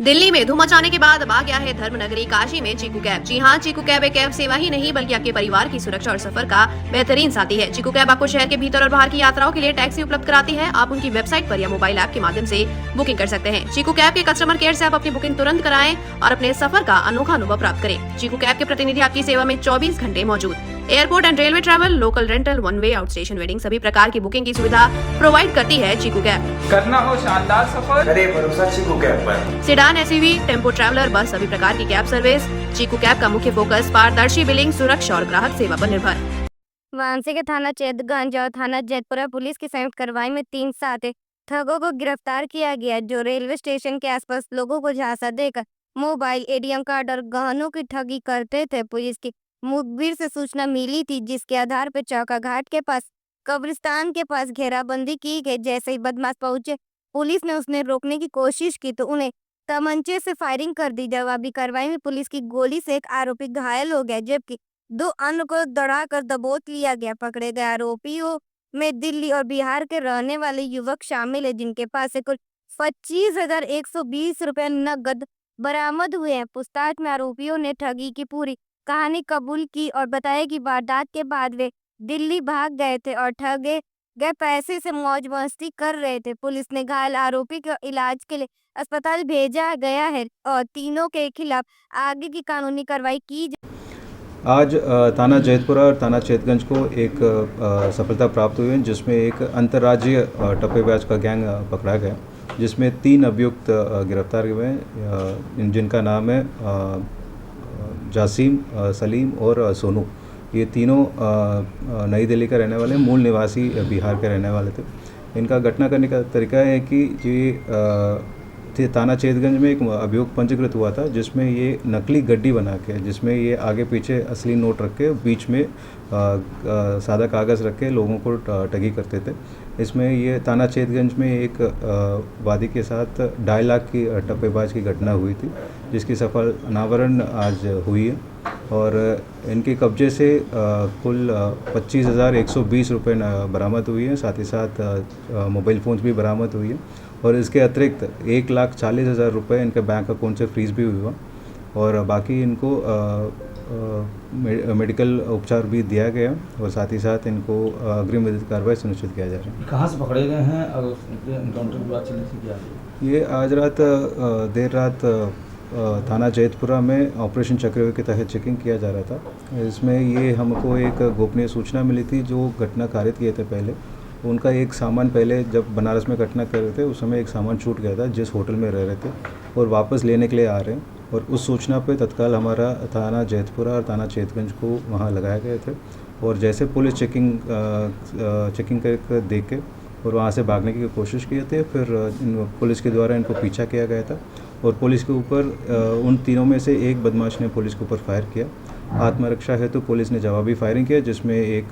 दिल्ली में धूम मचाने के बाद अब आ गया है धर्मनगरी काशी में चीकू कैब। जी हाँ, चीकू कैब एक कैब सेवा ही नहीं बल्कि आपके परिवार की सुरक्षा और सफर का बेहतरीन साथी है। चीकू कैब आपको शहर के भीतर और बाहर की यात्राओं के लिए टैक्सी उपलब्ध कराती है। आप उनकी वेबसाइट पर या मोबाइल ऐप के माध्यम से बुकिंग कर सकते हैं। चीकू कैब के कस्टमर केयर से आप अपनी बुकिंग तुरंत कराएं और अपने सफर का अनोखा अनुभव प्राप्त करें। चीकू कैब के प्रतिनिधि आपकी सेवा में 24 घंटे मौजूद। Airport and railway travel, local rental, one way, out station wedding, सभी प्रकार की बुकिंग की सुविधा प्रोवाइड करती है चीकू कैब। करना हो शानदार सफर, करे भरोसा चीकू कैब पर। सेडान, एसयूवी, टेम्पो ट्रैवलर, बस, सभी प्रकार की कैब सर्विस। चीकू कैब का मुख्य फोकस पारदर्शी बिलिंग, सुरक्षा और ग्राहक सेवा पर निर्भर। वाराणसी के थाना चैतगंज और थाना जैतपुरा पुलिस की संयुक्त कार्रवाई में 3 साथी ठगों को गिरफ्तार किया गया, जो रेलवे स्टेशन के आसपास लोगों को झांसा देकर मोबाइल, एटीएम कार्ड और गहनों की ठगी करते थे। पुलिस की मुखबिर से सूचना मिली थी, जिसके आधार पर चौका घाट के पास कब्रिस्तान के पास घेराबंदी की गई। जैसे ही बदमाश पहुंचे, पुलिस ने उन्हें रोकने की कोशिश की तो उन्हें तमंचे से फायरिंग कर दी। जवाबी कार्रवाई में पुलिस की गोली से एक आरोपी घायल हो गया, जबकि 2 अन्य को दौड़ाकर दबोच लिया गया। पकड़े गए आरोपियों में दिल्ली और बिहार के रहने वाले युवक शामिल है, जिनके पास से कुल 25,120 रुपए नगद बरामद हुए हैं। पूछताछ में आरोपियों ने ठगी की पूरी कहानी कबूल की और बताया कि वारदात के बाद वे दिल्ली भाग गए थे और ठगे गए पैसे से मौज मस्ती कर रहे थे। पुलिस ने घायल आरोपी को इलाज के लिए अस्पताल भेजा गया है और तीनों के खिलाफ आगे की कानूनी कार्रवाई की। आज थाना जैतपुरा और थाना चैतगंज को एक सफलता प्राप्त हुई है, जिसमें एक अंतर्राज्यीय टप्पेबाज का गैंग पकड़ा गया, जिसमें 3 अभियुक्त गिरफ्तार हुए हैं, जिनका नाम है जासिम, सलीम और सोनू। ये तीनों नई दिल्ली का रहने वाले, मूल निवासी बिहार के रहने वाले थे। इनका घटना करने का तरीका है कि ये थाना चैतगंज में एक अभियोग पंजीकृत हुआ था, जिसमें ये नकली गड्डी बना के, जिसमें ये आगे पीछे असली नोट रख के बीच में सादा कागज़ रख के लोगों को ठगी करते थे। इसमें ये थाना चैतगंज में एक वादी के साथ 2.5 लाख की टप्पेबाज की घटना हुई थी, जिसकी सफल अनावरण आज हुई है और इनके कब्जे से कुल 25,120 रुपये बरामद हुई है। साथ ही साथ मोबाइल फ़ोन्स भी बरामद हुई है और इसके अतिरिक्त 1,40,000 रुपये इनके बैंक अकाउंट से फ्रीज़ भी हुआ और बाकी इनको मेडिकल उपचार भी दिया गया और साथ ही साथ इनको अग्रिम विधिक कार्रवाई सुनिश्चित किया जा रहा है। कहाँ से पकड़े गए हैं और एनकाउंटर की बात चली थी क्या? ये आज रात देर रात थाना जैतपुरा में ऑपरेशन चक्रव्यूह के तहत चेकिंग किया जा रहा था। इसमें ये हमको एक गोपनीय सूचना मिली थी, जो घटना कारित किए थे पहले उनका एक सामान, पहले जब बनारस में घटना कर रहे थे उस समय एक सामान छूट गया था जिस होटल में रह रहे थे और वापस लेने के लिए आ रहे हैं, और उस सूचना पे तत्काल हमारा थाना जैतपुरा और थाना चैतगंज को वहाँ लगाए गए थे और जैसे पुलिस चेकिंग कर देख के और वहाँ से भागने की कोशिश किए थे, फिर पुलिस के द्वारा इनको पीछा किया गया था और पुलिस के ऊपर उन तीनों में से एक बदमाश ने पुलिस के ऊपर फायर किया। आत्मरक्षा हेतु पुलिस ने जवाबी फायरिंग किया, जिसमें एक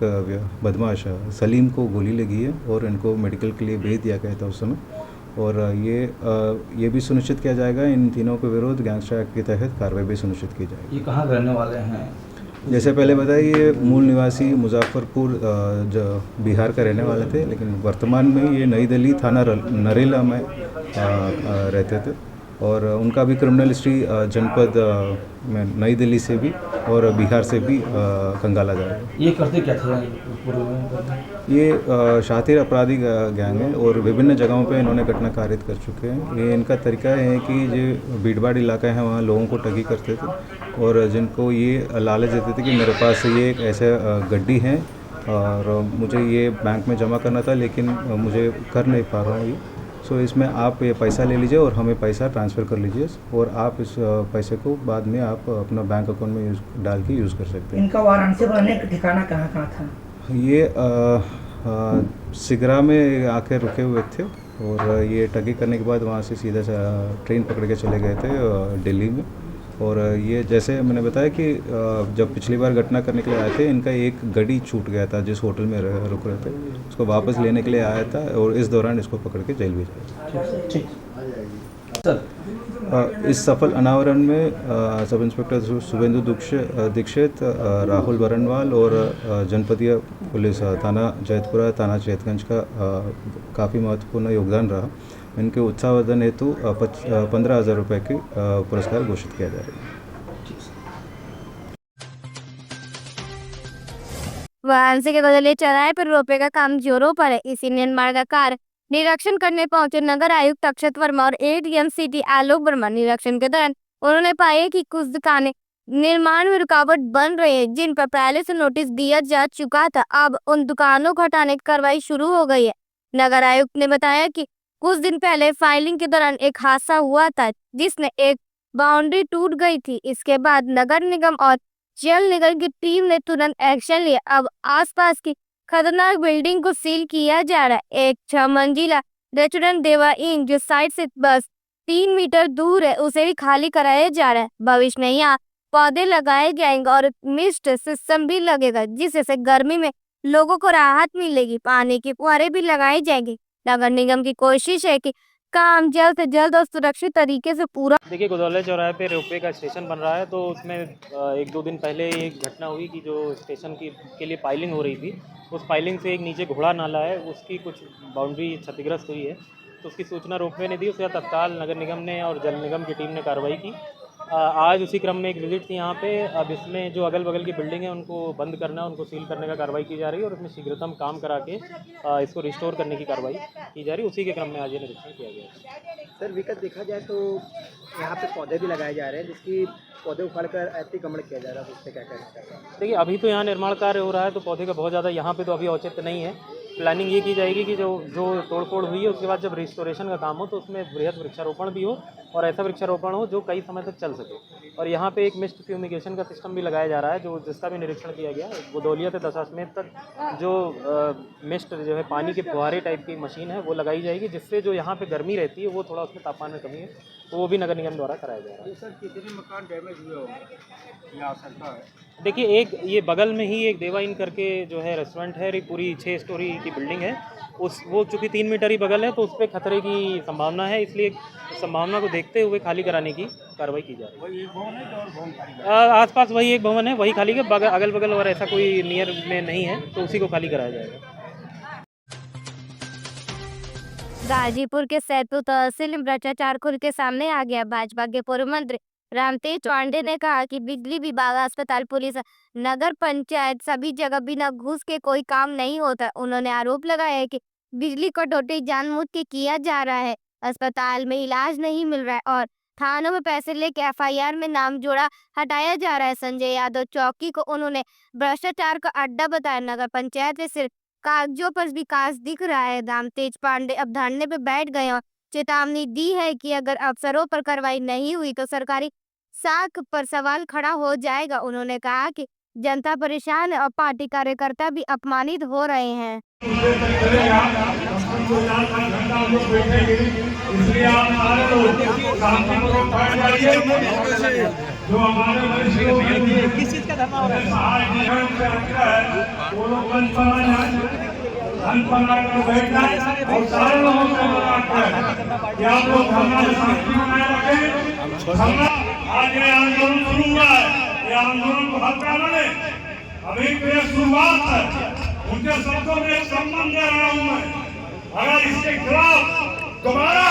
बदमाश सलीम को गोली लगी है और इनको मेडिकल के लिए भेज दिया गया था उस समय। और ये भी सुनिश्चित किया जाएगा, इन तीनों के विरुद्ध गैंगस्टर एक्ट के तहत कार्रवाई भी सुनिश्चित की जाएगी। ये कहाँ रहने वाले हैं? जैसे पहले बताया, ये मूल निवासी मुजफ्फरपुर बिहार का रहने वाले थे, लेकिन वर्तमान में ये नई दिल्ली थाना नरेला में रहते थे और उनका भी क्रिमिनल हिस्ट्री जनपद में नई दिल्ली से भी और बिहार से भी खंगाला जा रहा है। ये करते क्या थे पूर्व में? ये शातिर अपराधी गैंग है और विभिन्न जगहों पे इन्होंने घटना कारित कर चुके हैं। ये इनका तरीका है कि जो भीड़भाड़ इलाका है वहाँ लोगों को ठगी करते थे और जिनको ये लालच देते थे कि मेरे पास ये एक ऐसे गड्डी है और मुझे ये बैंक में जमा करना था, लेकिन मुझे कर नहीं पा रहा हूँ ये, सो इसमें आप ये पैसा ले लीजिए और हमें पैसा ट्रांसफ़र कर लीजिए और आप इस पैसे को बाद में आप अपना बैंक अकाउंट में डाल के यूज़ कर सकते हैं। इनका वाराणसी में रहने का ठिकाना कहाँ था? ये सिगरा में आकर रुके हुए थे और ये ठगी करने के बाद वहाँ से सीधा ट्रेन पकड़ के चले गए थे दिल्ली में। और ये जैसे मैंने बताया कि जब पिछली बार घटना करने के लिए आए थे, इनका एक गाड़ी छूट गया था जिस होटल में रुक रहे थे, उसको वापस लेने के लिए आया था और इस दौरान इसको पकड़ के जेल भेजा। ठीक सर। इस सफल अनावरण में सब इंस्पेक्टर शुभेंदु दीक्षित, राहुल बरनवाल और जनपदीय पुलिस थाना जैतपुरा, थाना चैतगंज का काफ़ी महत्वपूर्ण योगदान रहा इनके उत्साहवर्धन हेतु 15,000 रुपये के पुरस्कार घोषित किया जा रहा है। वाराणसी के बदले चौराहे पर रोपवे का काम जोरों पर है। इसी निर्माण का कार्य निरीक्षण करने पहुंचे नगर आयुक्त अक्षत वर्मा और एडीएम सिटी आलोक वर्मा। निरीक्षण के दौरान उन्होंने पाया कि कुछ दुकानें निर्माण में रुकावट बन रही है, जिन पर पहले से नोटिस दिया जा चुका था। अब उन दुकानों को हटाने की कार्रवाई शुरू हो गई है। नगर आयुक्त ने बताया कि कुछ दिन पहले फाइलिंग के दौरान एक हादसा हुआ था, जिसने एक बाउंड्री टूट गई थी। इसके बाद नगर निगम और जल निगम की टीम ने तुरंत एक्शन लिया। अब आसपास की खतरनाक बिल्डिंग को सील किया जा रहा है। एक 6 मंजिला रेस्टोरेंट देवा इन जो साइड से बस 3 मीटर दूर है, उसे भी खाली कराया जा रहा है। भविष्य में यहाँ पौधे लगाए जाएंगे और मिस्ट सिस्टम भी लगेगा, जिससे गर्मी में लोगों को राहत मिलेगी। पानी की फुहारे भी लगाई जाएंगी। नगर निगम की कोशिश है कि काम जल्द से जल्द और सुरक्षित तरीके से पूरा। देखिए, गोदौलिया चौराहे पे रोपवे का स्टेशन बन रहा है, तो उसमें 1-2 दिन पहले एक घटना हुई कि जो स्टेशन के लिए पाइलिंग हो रही थी, उस पाइलिंग से एक नीचे घोड़ा नाला है, उसकी कुछ बाउंड्री क्षतिग्रस्त हुई है। तो उसकी सूचना रोपवे ने दी, उसके बाद तत्काल नगर निगम ने और जल निगम की टीम ने कार्रवाई की। आज उसी क्रम में एक विजिट थी यहाँ पे। अब इसमें जो अगल बगल की बिल्डिंग है उनको बंद करना, उनको सील करने का कार्रवाई की जा रही है और उसमें शीघ्रतम काम करा के इसको रिस्टोर करने की कार्रवाई की जा रही है। उसी के क्रम में आज ये निरीक्षण किया गया। सर, विकट देखा जाए तो यहाँ पे पौधे भी लगाए जा रहे हैं, जिसकी पौधे उखाड़कर अतिक्रमण किया जा रहा है, तो उससे क्या कहना चाहिए? देखिए, अभी तो यहाँ निर्माण कार्य हो रहा है, तो पौधे का बहुत ज़्यादा यहाँ पे तो अभी औचित्य नहीं है। प्लानिंग ये की जाएगी कि जो तोड़ फोड़ हुई है, उसके बाद जब रिस्टोरेशन का काम हो तो उसमें बृहद वृक्षारोपण भी हो और ऐसा वृक्षारोपण हो जो कई समय तक चल सके। और यहाँ पे एक मिस्ट फ्यूमिगेशन का सिस्टम भी लगाया जा रहा है, जिसका भी निरीक्षण किया गया। गोदौलिया से दशाश्वमेध तक जो मिस्ट जो है पानी के फुहारे टाइप की मशीन है वो लगाई जाएगी, जिससे जो यहाँ पे गर्मी रहती है वो थोड़ा उसमें तापमान में कमी है, तो वो भी नगर निगम द्वारा कराया जा रहा है। सर, कितने मकान डैमेज हुए होंगे, ये आशंका है? देखिए, एक ये बगल में ही एक देवा इन करके जो है रेस्टोरेंट है, पूरी 6 स्टोरी की बिल्डिंग है। वो चूँकि 3 मीटर ही बगल है, तो उस पर खतरे की संभावना है, इसलिए संभावना को देखते हुए खाली कराने की कार्रवाई की जा रही है। आसपास वही एक भवन है, वही खाली है, अगल बगल और ऐसा कोई नियर में नहीं है, तो उसी को खाली कराया जाएगा। गाजीपुर के सैदपुर तहसील में भ्रष्टाचार खुल के सामने आ गया। भाजपा के पूर्व मंत्री रामतेज पांडे ने कहा कि बिजली विभाग, अस्पताल, पुलिस, नगर पंचायत सभी जगह बिना घूस के कोई काम नहीं होता। उन्होंने आरोप लगाया है कि बिजली कटौती जानबूझ के किया जा रहा है, अस्पताल में इलाज नहीं मिल रहा है और थानों में पैसे लेके एफआईआर में नाम जोड़ा हटाया जा रहा है। संजय यादव चौकी को उन्होंने भ्रष्टाचार का अड्डा बताया। नगर पंचायत में सिर्फ कागजों पर विकास दिख रहा है। रामतेज पांडे अब धरने पे बैठ गए और चेतावनी दी है कि अगर अफसरों पर कार्रवाई नहीं हुई तो सरकारी साख पर सवाल खड़ा हो जाएगा। उन्होंने कहा कि जनता परेशान है और पार्टी कार्यकर्ता भी अपमानित हो रहे हैं। किस चीज का धरना हो रहा है? आज ये आंदोलन शुरू हुआ है, ये आंदोलन को हल्का न ले, अभी तो ये शुरुआत है। उनके शब्दों में एक सम्मान दे रहा हूँ मैं। अगर इसके खिलाफ दोबारा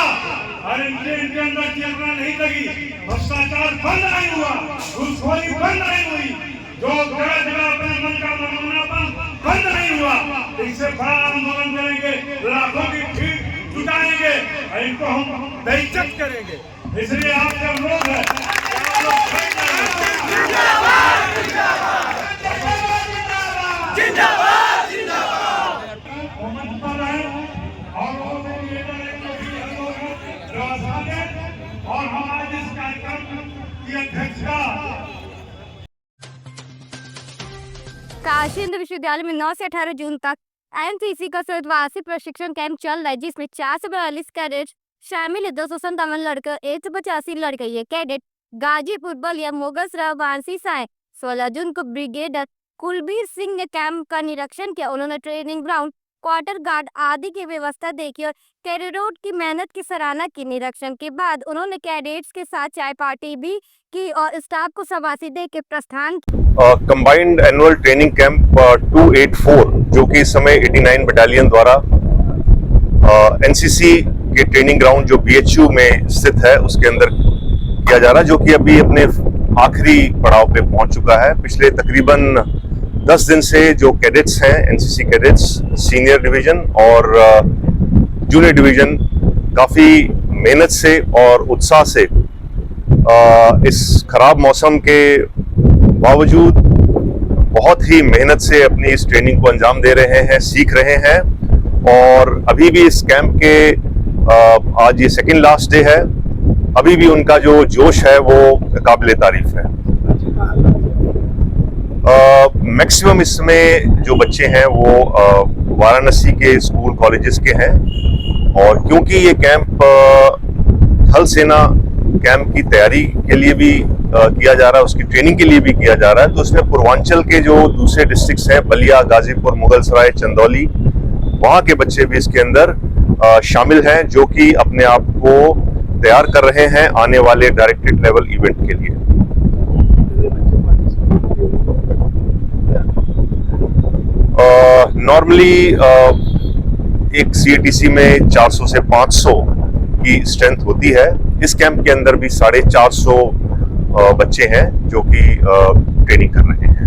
और इनके अंदर चेतना नहीं लगी, भ्रष्टाचार बंद नहीं हुआ, घूसखोरी बंद नहीं हुई, जो जगह जगह अपने मन का मनमानापन बंद नहीं हुआ, तो इससे बड़ा आंदोलन करेंगे, लाखों की भीड़ जुटाएंगे और इनको हम बेइज्जत करेंगे। इसलिए आपका अनुरोध है, और हमारे इस कार्यक्रम की अध्यक्षता काशी हिंदू विश्वविद्यालय में 9 से 18 जून तक एनसीसी का स्वर्गवासी प्रशिक्षण कैंप चल रहा है, जिसमें 442 कैडेट शामिल है। 257 लड़के, 185 लड़के। ये कैडेट गाजीपुर, बलिया, मुगलसराय, वाराणसी से आए। 16 जून को ब्रिगेडियर कुलबीर सिंह ने कैंप का निरीक्षण किया। उन्होंने ट्रेनिंग ग्राउंड, क्वार्टर गार्ड आदि की व्यवस्था देखी और कैडेटों की मेहनत की सराहना की। निरीक्षण के बाद उन्होंने कैडेट्स के साथ चाय पार्टी भी की और स्टाफ को शाबाशी दे के प्रस्थान किया। कंबाइंड एनुअल ट्रेनिंग कैंप 284 जो कि इस समय 89 बटालियन द्वारा एनसीसी के ट्रेनिंग ग्राउंड जो BHU में स्थित है उसके अंदर किया जा रहा है, जो कि अभी अपने आखिरी पड़ाव पे पहुंच चुका है। पिछले तकरीबन 10 दिन से जो कैडेट्स हैं, NCC कैडेट्स सीनियर डिवीजन और जूनियर डिवीजन काफ़ी मेहनत से और उत्साह से इस खराब मौसम के बावजूद बहुत ही मेहनत से अपनी इस ट्रेनिंग को अंजाम दे रहे हैं, सीख रहे हैं। और अभी भी इस कैंप के आज ये सेकंड लास्ट डे है, अभी भी उनका जो जोश है वो काबिले तारीफ है। मैक्सिमम इसमें जो बच्चे हैं वो वाराणसी के स्कूल कॉलेजेस के हैं, और क्योंकि ये कैंप थल सेना कैंप की तैयारी के लिए भी किया जा रहा है, उसकी ट्रेनिंग के लिए भी किया जा रहा है, तो इसमें पूर्वांचल के जो दूसरे डिस्ट्रिक्ट्स हैं, बलिया, गाजीपुर, मुगलसराय, चंदौली, वहाँ के बच्चे भी इसके अंदर शामिल हैं, जो कि अपने आप को तैयार कर रहे हैं आने वाले डायरेक्टेड लेवल इवेंट के लिए। नॉर्मली एक CATC में 400 से 500 की स्ट्रेंथ होती है। इस कैंप के अंदर भी 450 बच्चे हैं जो कि ट्रेनिंग कर रहे हैं।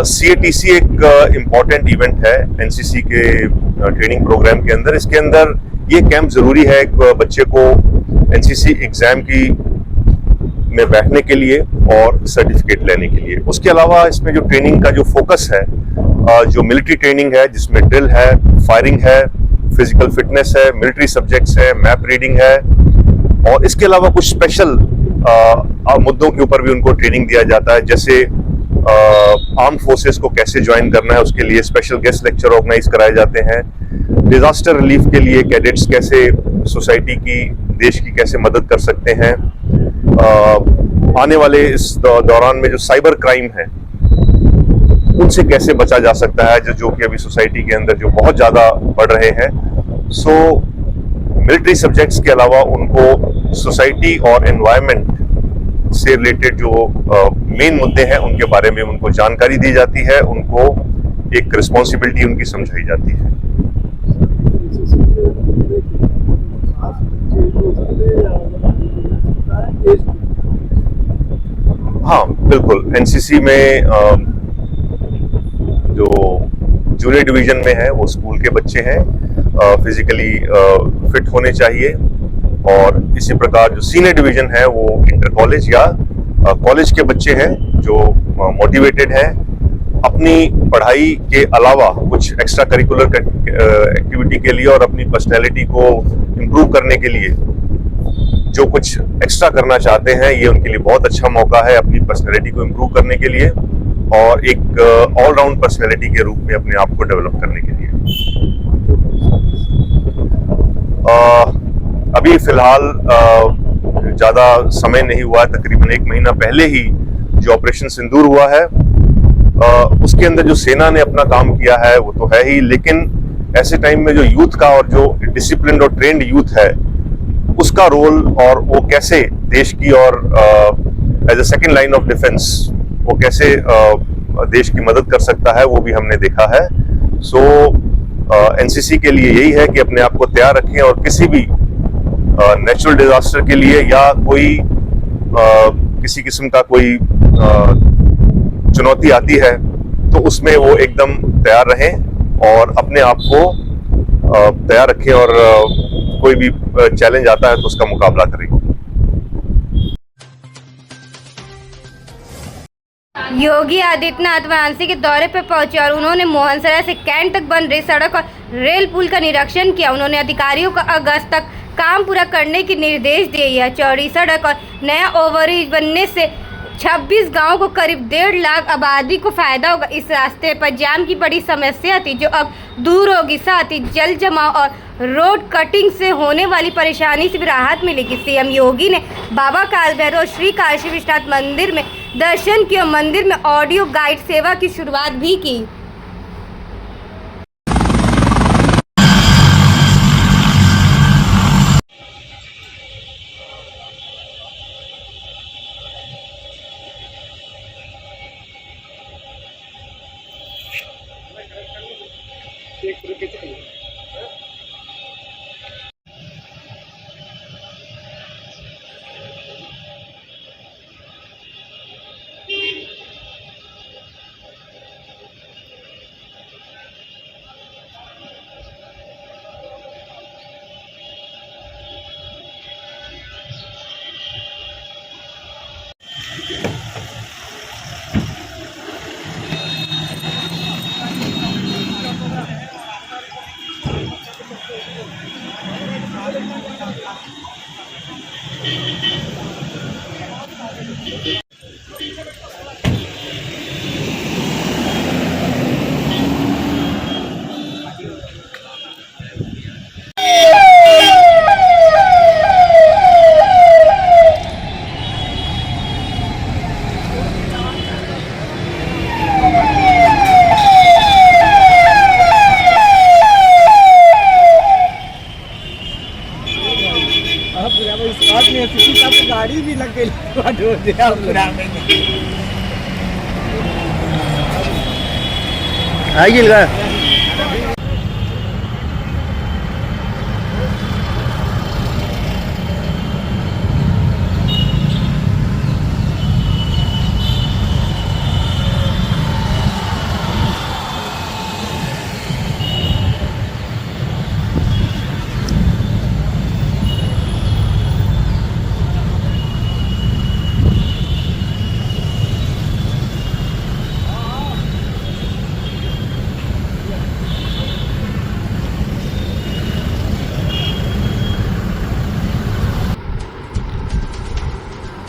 CATC एक इम्पॉर्टेंट इवेंट है NCC के ट्रेनिंग प्रोग्राम के अंदर। इसके अंदर ये कैंप जरूरी है एक बच्चे को NCC एग्जाम की में बैठने के लिए और सर्टिफिकेट लेने के लिए। उसके अलावा इसमें जो ट्रेनिंग का जो फोकस है, जो मिलिट्री ट्रेनिंग है, जिसमें ड्रिल है, फायरिंग है, फिजिकल फिटनेस है, मिलिट्री सब्जेक्ट्स है, मैप रीडिंग है, और इसके अलावा कुछ स्पेशल मुद्दों के ऊपर भी उनको ट्रेनिंग दिया जाता है, जैसे आर्म फोर्सेस को कैसे ज्वाइन करना है, उसके लिए स्पेशल गेस्ट लेक्चर ऑर्गेनाइज कराए जाते हैं। डिजास्टर रिलीफ के लिए कैडेट्स कैसे सोसाइटी की, देश की कैसे मदद कर सकते हैं। आने वाले इस दौरान में जो साइबर क्राइम है उनसे कैसे बचा जा सकता है, जो कि अभी सोसाइटी के अंदर जो बहुत ज़्यादा बढ़ रहे हैं। सो मिलिट्री सब्जेक्ट्स के अलावा उनको सोसाइटी और एनवायरनमेंट से रिलेटेड जो मेन मुद्दे हैं उनके बारे में उनको जानकारी दी जाती है, उनको एक रिस्पॉन्सिबिलिटी उनकी समझाई जाती है। हाँ बिल्कुल, NCC में जो जूनियर डिवीजन में है वो स्कूल के बच्चे हैं, फिजिकली फिट होने चाहिए, और इसी प्रकार जो सीनियर डिवीजन है वो इंटर कॉलेज या कॉलेज के बच्चे हैं जो मोटिवेटेड हैं, अपनी पढ़ाई के अलावा कुछ एक्स्ट्रा करिकुलर एक्टिविटी के लिए और अपनी पर्सनैलिटी को इम्प्रूव करने के लिए जो कुछ एक्स्ट्रा करना चाहते हैं, ये उनके लिए बहुत अच्छा मौका है अपनी पर्सनैलिटी को इम्प्रूव करने के लिए और एक ऑलराउंड पर्सनैलिटी के रूप में अपने आप को डेवलप करने के लिए। अभी फिलहाल ज़्यादा समय नहीं हुआ, तकरीबन 1 महीना पहले ही जो ऑपरेशन सिंदूर हुआ है उसके अंदर जो सेना ने अपना काम किया है वो तो है ही, लेकिन ऐसे टाइम में जो यूथ का और जो डिसिप्लिन्ड और ट्रेंड यूथ है उसका रोल, और वो कैसे देश की और as a second line of defence वो कैसे देश की मदद कर सकता है, वो भी हमने देखा है। सो NCC के लिए यही है कि अपने आप को तैयार रखें और किसी भी नेचुरल डिजास्टर के लिए या कोई किसी किस्म का कोई चुनौती आती है तो उसमें वो एकदम तैयार रहें और अपने आप को तैयार रखें, और कोई भी चैलेंज आता है तो उसका मुकाबला करें। योगी आदित्यनाथ वाराणसी के दौरे पर पहुंचे और उन्होंने मोहनसराय से कैंट तक बन रही सड़क और रेल पुल का निरीक्षण किया। उन्होंने अधिकारियों को अगस्त तक काम पूरा करने के निर्देश दिए। यह चौड़ी सड़क और नया ओवरब्रिज बनने से 26 गांवों को करीब 1.5 लाख आबादी को फायदा होगा। इस रास्ते पर जाम की बड़ी समस्या थी जो अब दूर होगी, साथ ही जल जमाव और रोड कटिंग से होने वाली परेशानी से भी राहत मिलेगी। सीएम योगी ने बाबा काल भैरव श्री काशी विश्वनाथ मंदिर में दर्शन किया। मंदिर में ऑडियो गाइड सेवा की शुरुआत भी की। गाड़ी भी लग गई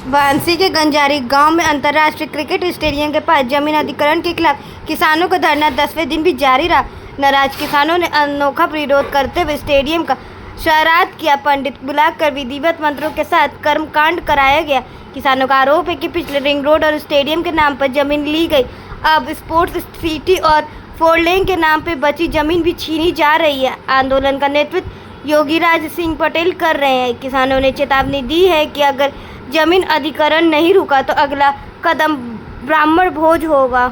वाराणसी के गंजारी गांव में अंतर्राष्ट्रीय क्रिकेट स्टेडियम के पास जमीन अधिग्रहण के खिलाफ किसानों का धरना 10वें दिन भी जारी रहा। नाराज किसानों ने अनोखा विरोध करते हुए स्टेडियम का श्राद्ध किया। पंडित बुलाकर विधिवत मंत्रों के साथ कर्मकांड कराया गया। किसानों का आरोप है कि पिछले रिंग रोड और स्टेडियम के नाम पर जमीन ली गई, अब स्पोर्ट्स सिटी और 4 लेन के नाम पर बची जमीन भी छीनी जा रही है। आंदोलन का नेतृत्व योगीराज सिंह पटेल कर रहे हैं। किसानों ने चेतावनी दी है कि अगर जमीन अधिग्रहण नहीं रुका तो अगला कदम ब्राह्मण भोज होगा।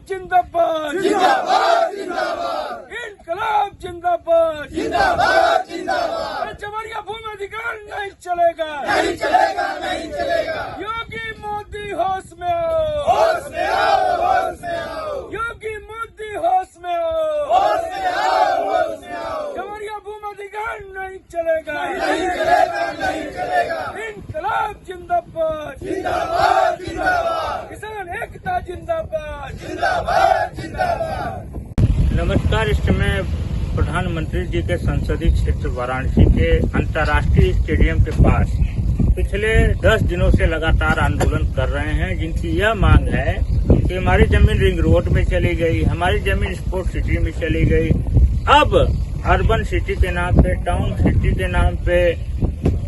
जिंदाबाद जिंदाबाद जिंदाबाद इनकलाब जिंदाबाद जिंदाबाद जिंदाबाद जबरिया भूमि अधिग्रहण नहीं चलेगा नहीं चलेगा नहीं चलेगा। योगी मोदी होश में आओ होश में आओ होश में आओ। योगी मोदी होश में आओ होश में आओ होश में आओ। जबरिया भूमि अधिग्रहण नहीं चलेगा नहीं चलेगा नहीं चलेगा। इनकलाब जिंदाबाद जिंदाबाद जिंदाबाद। किसान एकता जिंदाबाद जिंदाबाद जिंदाबाद। नमस्कार। इस समय प्रधानमंत्री जी के संसदीय क्षेत्र वाराणसी के अंतर्राष्ट्रीय स्टेडियम के पास पिछले 10 दिनों से लगातार आंदोलन कर रहे हैं, जिनकी यह मांग है कि हमारी जमीन रिंग रोड में चली गई, हमारी जमीन स्पोर्ट सिटी में चली गई, अब अर्बन सिटी के नाम पे, टाउन सिटी के नाम पे,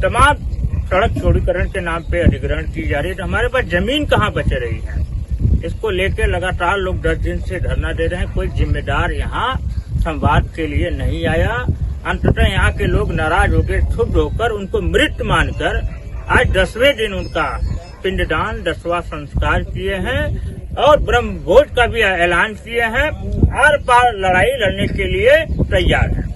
तमाम सड़क चौड़ीकरण के नाम पे अधिग्रहण की जा रही है। तो हमारे पास जमीन कहाँ बच रही है? इसको लेकर लगातार लोग 10 दिन से धरना दे रहे हैं। कोई जिम्मेदार यहाँ संवाद के लिए नहीं आया। अंततः यहाँ के लोग नाराज होकर क्षुब्ध होकर उनको मृत मानकर आज 10वें दिन उनका पिंडदान 10वां संस्कार किए हैं और ब्रह्म भोज का भी ऐलान किए हैं। आर पार लड़ाई लड़ने के लिए तैयार है।